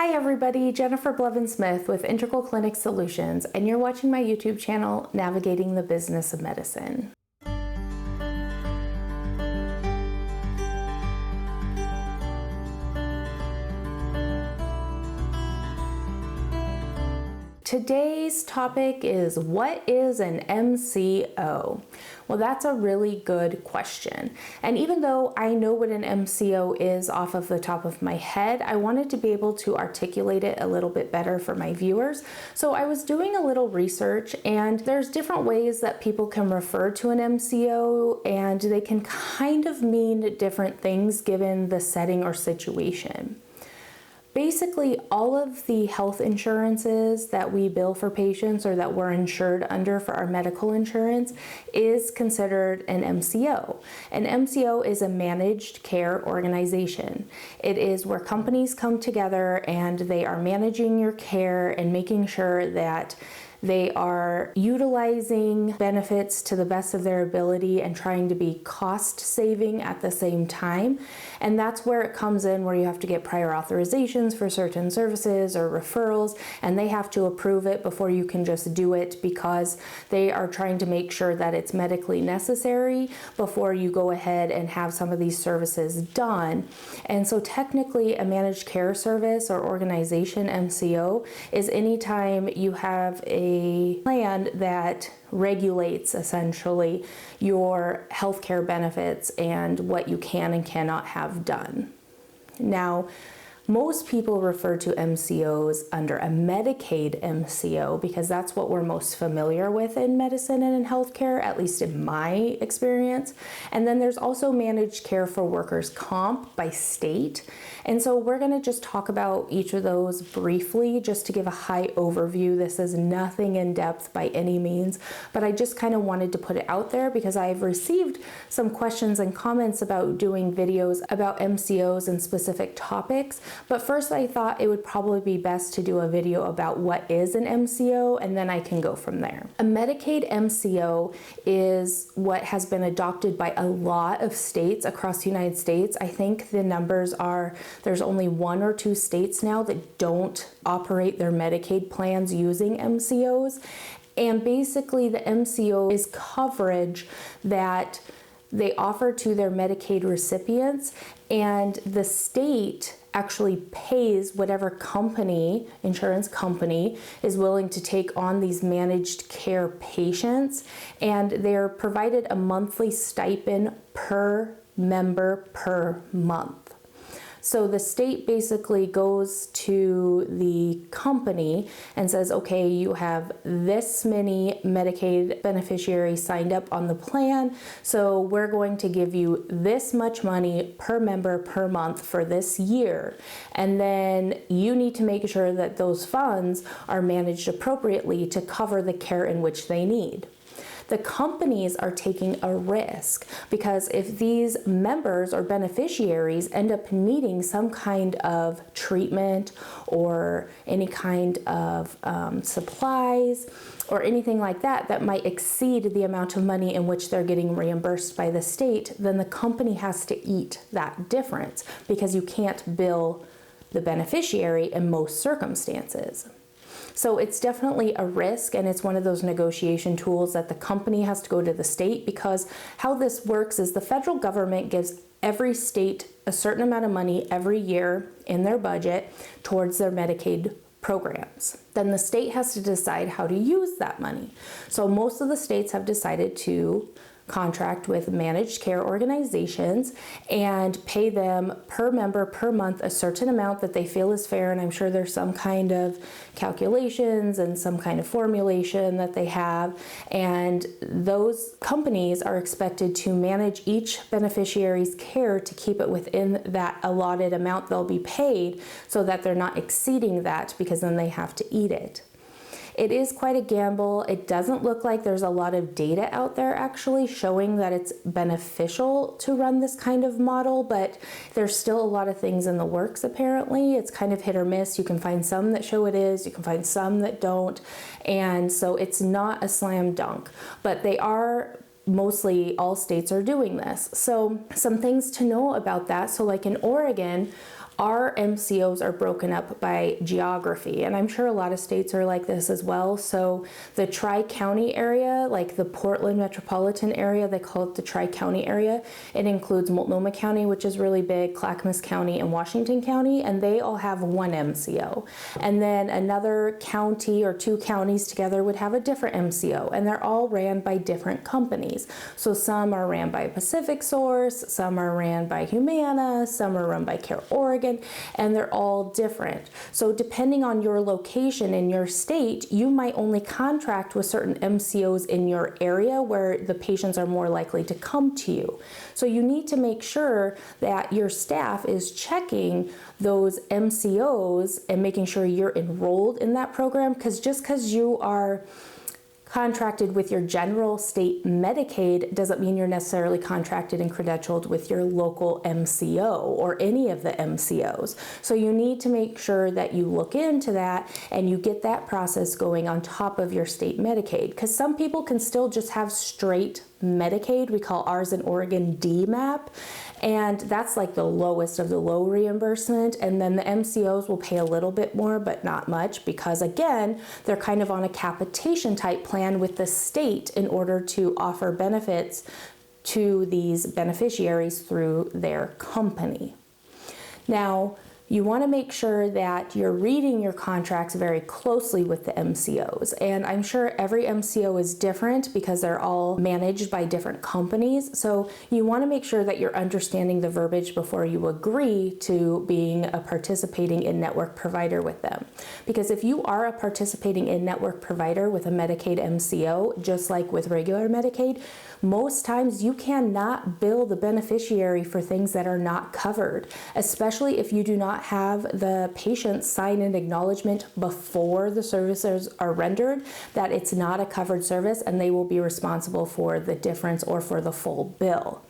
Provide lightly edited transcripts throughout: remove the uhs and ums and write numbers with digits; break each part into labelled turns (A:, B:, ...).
A: Hi everybody, Jennifer Blevin-Smith with Integral Clinic Solutions, and you're watching my YouTube channel, Navigating the Business of Medicine. Today's topic is, what is an MCO? Well, that's a really good question. And even though I know what an MCO is off of the top of my head, I wanted to be able to articulate it a little bit better for my viewers. So I was doing a little research, and there's different ways that people can refer to an MCO, and they can kind of mean different things given the setting or situation. Basically, all of the health insurances that we bill for patients or that we're insured under for our medical insurance is considered an MCO. An MCO is a managed care organization. It is where companies come together and they are managing your care and making sure that they are utilizing benefits to the best of their ability and trying to be cost saving at the same time. And that's where it comes in, where you have to get prior authorizations for certain services or referrals, and they have to approve it before you can just do it, because they are trying to make sure that it's medically necessary before you go ahead and have some of these services done. And so technically a managed care service or organization, MCO, is anytime you have a plan that regulates essentially your healthcare benefits and what you can and cannot have done. Now, most people refer to MCOs under a Medicaid MCO because that's what we're most familiar with in medicine and in healthcare, at least in my experience. And then there's also managed care for workers' comp by state. And so we're going to just talk about each of those briefly, just to give a high overview. This is nothing in depth by any means, but I just kind of wanted to put it out there because I've received some questions and comments about doing videos about MCOs and specific topics. But first I thought it would probably be best to do a video about what is an MCO, and then I can go from there. A Medicaid MCO is what has been adopted by a lot of states across the United States. I think the numbers are, there's only 1 or 2 states now that don't operate their Medicaid plans using MCOs. And basically the MCO is coverage that they offer to their Medicaid recipients, and the state actually pays whatever company, insurance company, is willing to take on these managed care patients, and they're provided a monthly stipend per member per month. So the state basically goes to the company and says, okay, you have this many Medicaid beneficiaries signed up on the plan, so we're going to give you this much money per member per month for this year. And then you need to make sure that those funds are managed appropriately to cover the care in which they need. The companies are taking a risk, because if these members or beneficiaries end up needing some kind of treatment or any kind of supplies or anything like that that might exceed the amount of money in which they're getting reimbursed by the state, then the company has to eat that difference, because you can't bill the beneficiary in most circumstances. So it's definitely a risk, and it's one of those negotiation tools that the company has to go to the state, because how this works is the federal government gives every state a certain amount of money every year in their budget towards their Medicaid programs. Then the state has to decide how to use that money. So most of the states have decided to contract with managed care organizations and pay them per member per month a certain amount that they feel is fair. And I'm sure there's some kind of calculations and some kind of formulation that they have. And those companies are expected to manage each beneficiary's care to keep it within that allotted amount they'll be paid, so that they're not exceeding that, because then they have to eat it. It is quite a gamble. It doesn't look like there's a lot of data out there actually showing that it's beneficial to run this kind of model, but there's still a lot of things in the works apparently. It's kind of hit or miss. You can find some that show it is, you can find some that don't, and so it's not a slam dunk, but they are mostly, all states are doing this. So some things to know about that. So like in Oregon, our MCOs are broken up by geography, and I'm sure a lot of states are like this as well. So the Tri-County area, like the Portland metropolitan area, they call it the Tri-County area. It includes Multnomah County, which is really big, Clackamas County, and Washington County, and they all have one MCO. And then another county or two counties together would have a different MCO, and they're all ran by different companies. So some are ran by Pacific Source, some are ran by Humana, some are run by Care Oregon, and they're all different. So depending on your location in your state, you might only contract with certain MCOs in your area where the patients are more likely to come to you. So you need to make sure that your staff is checking those MCOs and making sure you're enrolled in that program, because just because you are contracted with your general state Medicaid doesn't mean you're necessarily contracted and credentialed with your local MCO or any of the MCOs. So you need to make sure that you look into that and you get that process going on top of your state Medicaid, because some people can still just have straight Medicaid. We call ours in Oregon DMAP, and that's like the lowest of the low reimbursement. And then the MCOs will pay a little bit more, but not much, because again, they're kind of on a capitation type plan with the state in order to offer benefits to these beneficiaries through their company. Now, you want to make sure that you're reading your contracts very closely with the MCOs. And I'm sure every MCO is different because they're all managed by different companies. So you want to make sure that you're understanding the verbiage before you agree to being a participating in-network provider with them. Because if you are a participating in-network provider with a Medicaid MCO, just like with regular Medicaid, most times you cannot bill the beneficiary for things that are not covered, especially if you do not have the patient sign an acknowledgement before the services are rendered that it's not a covered service, and they will be responsible for the difference or for the full bill.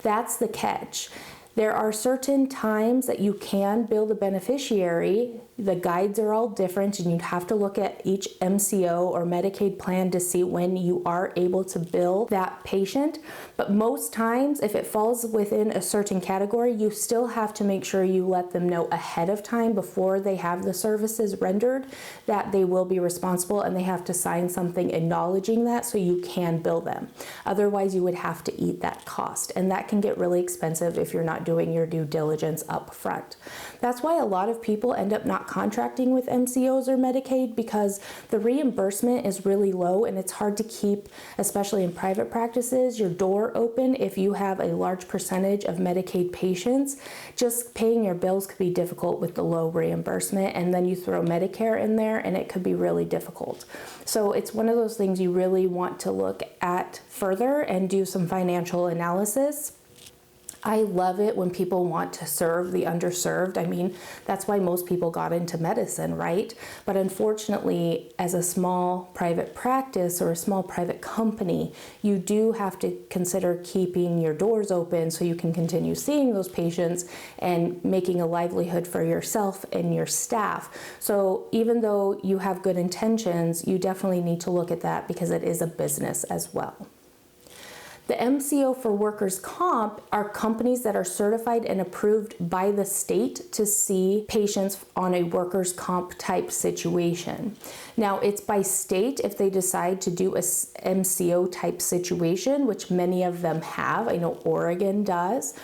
A: That's the catch. There are certain times that you can bill the beneficiary. The guides are all different, and you'd have to look at each MCO or Medicaid plan to see when you are able to bill that patient. But most times, if it falls within a certain category, you still have to make sure you let them know ahead of time before they have the services rendered that they will be responsible, and they have to sign something acknowledging that so you can bill them. Otherwise, you would have to eat that cost, and that can get really expensive if you're not doing your due diligence up front. That's why a lot of people end up not contracting with MCOs or Medicaid, because the reimbursement is really low, and it's hard to keep, especially in private practices, your door open if you have a large percentage of Medicaid patients. Just paying your bills could be difficult with the low reimbursement, and then you throw Medicare in there and it could be really difficult. So it's one of those things you really want to look at further and do some financial analysis. I love it when people want to serve the underserved. I mean, that's why most people got into medicine, right? But unfortunately, as a small private practice or a small private company, you do have to consider keeping your doors open so you can continue seeing those patients and making a livelihood for yourself and your staff. So even though you have good intentions, you definitely need to look at that, because it is a business as well. The MCO for workers' comp are companies that are certified and approved by the state to see patients on a workers' comp type situation. Now, it's by state if they decide to do a MCO type situation, which many of them have. I know Oregon does.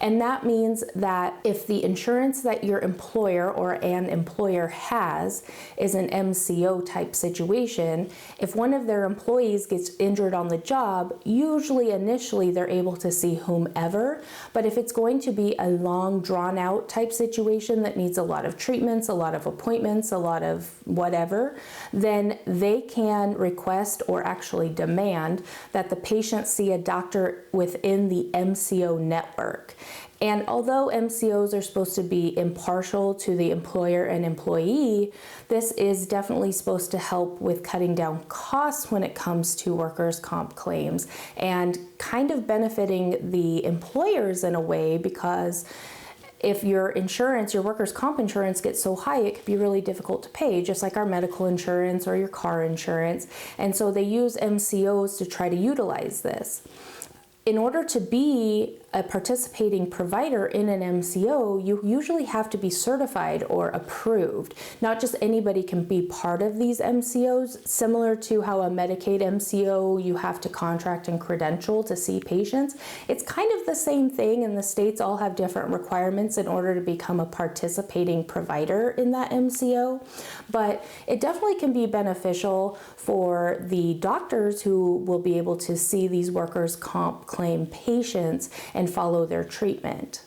A: And that means that if the insurance that your employer or an employer has is an MCO type situation, if one of their employees gets injured on the job, usually initially they're able to see whomever. But if it's going to be a long drawn out type situation that needs a lot of treatments, a lot of appointments, a lot of whatever, then they can request or actually demand that the patient see a doctor within the MCO network. And although MCOs are supposed to be impartial to the employer and employee, this is definitely supposed to help with cutting down costs when it comes to workers' comp claims, and kind of benefiting the employers in a way, because if your insurance, your workers' comp insurance gets so high, it could be really difficult to pay, just like our medical insurance or your car insurance. And so they use MCOs to try to utilize this. In order to be a participating provider in an MCO, you usually have to be certified or approved. Not just anybody can be part of these MCOs, similar to how a Medicaid MCO, you have to contract and credential to see patients. It's kind of the same thing, and the states all have different requirements in order to become a participating provider in that MCO. But it definitely can be beneficial for the doctors who will be able to see these workers' comp claim patients and follow their treatment.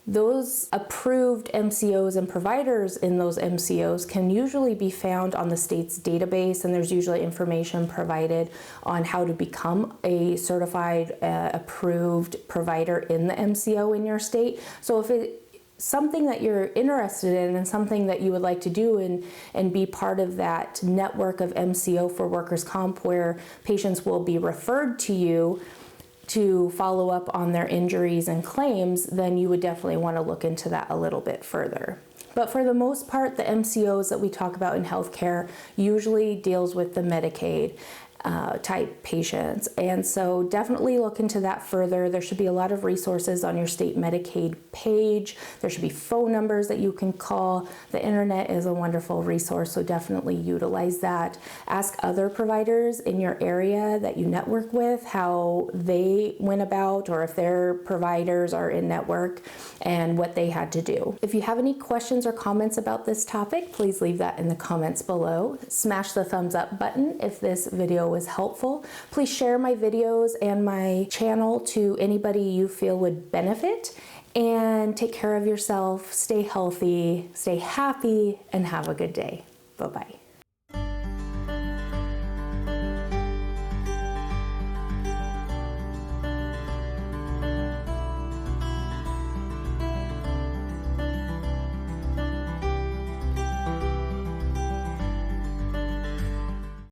A: Those approved MCOs and providers in those MCOs can usually be found on the state's database, and there's usually information provided on how to become a certified, approved provider in the MCO in your state. So if it's something that you're interested in and something that you would like to do and be part of that network of MCO for workers' comp where patients will be referred to you to follow up on their injuries and claims, then you would definitely want to look into that a little bit further. But for the most part, the MCOs that we talk about in healthcare usually deals with the Medicaid type patients. And so definitely look into that further. There should be a lot of resources on your state Medicaid page. There should be phone numbers that you can call. The internet is a wonderful resource, so definitely utilize that. Ask other providers in your area that you network with how they went about, or if their providers are in network, and what they had to do. If you have any questions or comments about this topic, please leave that in the comments below. Smash the thumbs up button if this video was helpful. Please share my videos and my channel to anybody you feel would benefit, and take care of yourself, stay healthy, stay happy, and have a good day. Bye-bye.